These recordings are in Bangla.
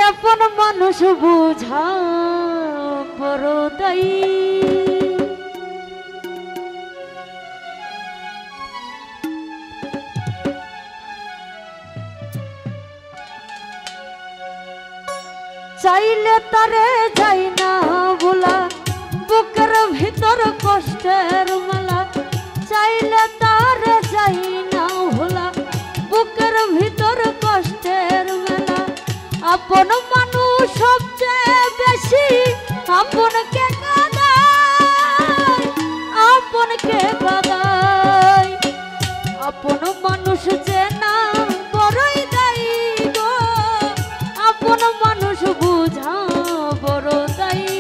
আপন মানুষ বুঝা বড় দায়ী। চাইলে তারে যাই না ভোলা, বুকের ভিতর কষ্টের মালা। চাইলে তারে যাই না ভোলা, বুকের ভিতর কষ্টের মেলা। আপন মানুষ সবচেয়ে বেশি আপনকে কাঁদায়, আপনকে কাঁদায়। আপন মানুষ যে না বড়ই দায়ী গো, আপন মানুষ বুঝা বড় দায়ী।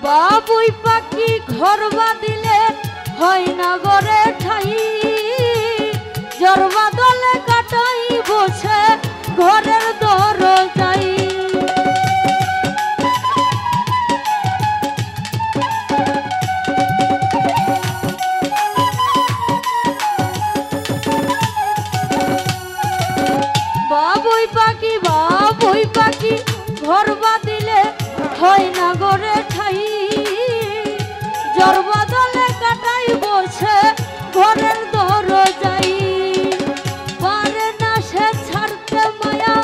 বাবুই পাখি ঘর বাঁধিলে হয় না গড়ে ঠাই, জ্বর বাদলে কাটাই বসে ঘরের দরজাই। বাবুই পাখি ঘর বাঁধিলে হয় না গড়ে ঠাই, জ্বর বাদলে কাটাই বসে ঘরের দরজাই। পারে না সে ছাড়তে মায়া,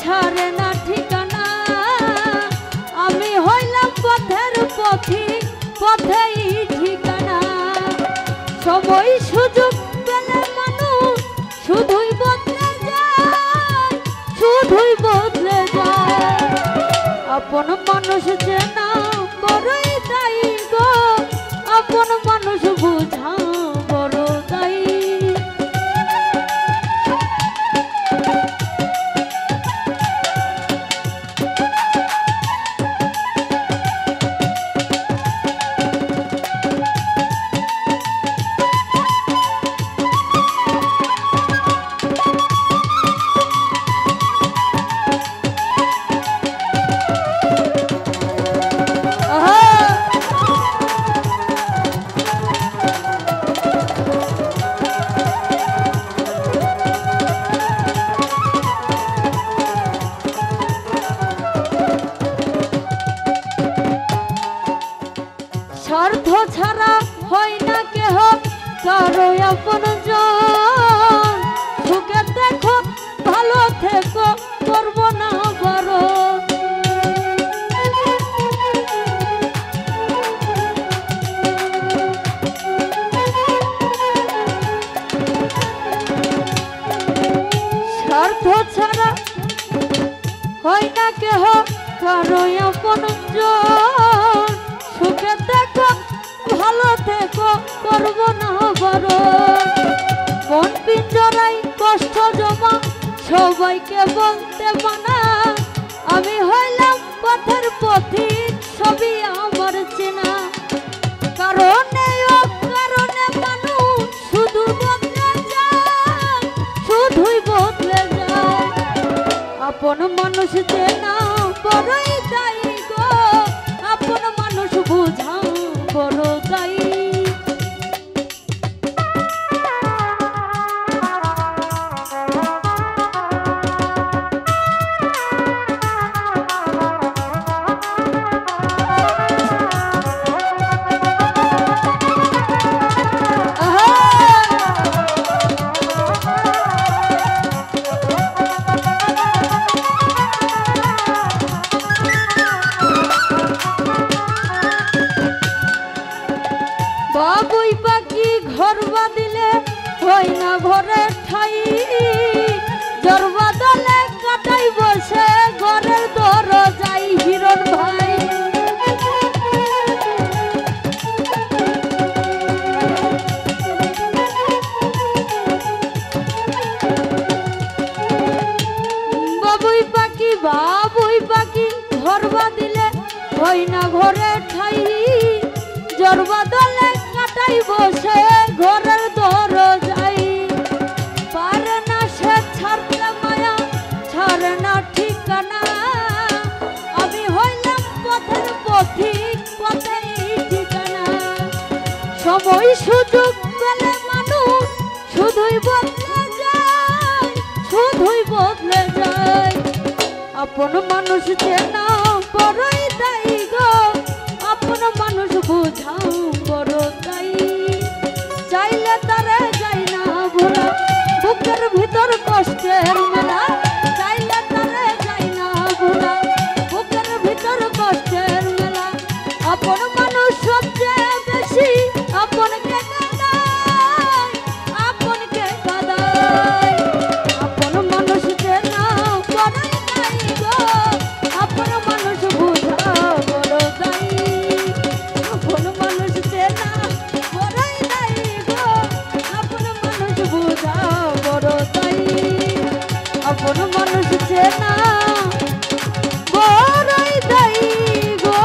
ছাড়ে না ঠিকানা। আমি হইলাম পথের পথিক, পথেই ঠিকানা। সময় সুযোগ পেলে মানুষ শুধুই বদলে যায়, শুধুই বদলে যায়। আপন মানুষ যে না বড়ই দায়ী গো, আপন মানুষ বুঝা বড় দায়ী। স্বার্থ ছাড়া হয় না কেহ কারো আপন জন। সুখে দেখো ভালো থেকো, করব না বারণ। স্বার্থ ছাড়া হয় না কেহ কারো আপন জন। সুখে দেখো ভালো থেকো, করব না বারণ। মন পিঞ্জরাই কষ্ট জমা, সবাইকে বলতে মানা। আমি হইলাম পথের পথিক, সবই আমার চেনা। কারণে অকারণে মানুষ শুধু বদলে যায়, শুধুই বদলে যায়। আপন মানুষ যে না বড়ই দায়ী গো, আপন মানুষ বুঝা বড় দায়ী। বাবুই পাখি ঘর বাঁধিলে হয় না ঘরে ঠাই, জ্বর বাদলে কাটাই বসে ঘরের দরজাই। হিরণ ভাই বাবুই পাখি ঘর বাঁধিলে হয় না ঘরে ঠাই, জ্বর বাদলে কাটাই বসে ঘরের দরজাই। সময় সুযোগ পেলে মানুষ শুধুই বদলে যায়, শুধুই বদলে যায়। আপন মানুষ চেনা বড়ই দায়ী গো, আপন মানুষ বোঝাও বড় দায়ী। চাইলে তারে যাই না ভোলা, বুকের ভিতর কষ্টের মেলা। চাইলে তারে যাই না ভোলা, বুকের ভিতর কষ্টের মেলা। আপন মানুষ সবচেয়ে বেশি আপনকে কাঁদায়, আপনকে কাঁদায়। আপন মানুষ চেনা বড়ই দায়ী গো, আপন মানুষ বোঝা বড় দায়ী। আপন মানুষ চেনা বড়ই দায়ী গো, আপন মানুষ বোঝা বড় দায়ী। আপন মানুষ চেনা বড়ই দায়ী গো,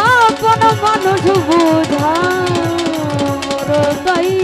আপন মানুষ বোঝা বড় দায়ী।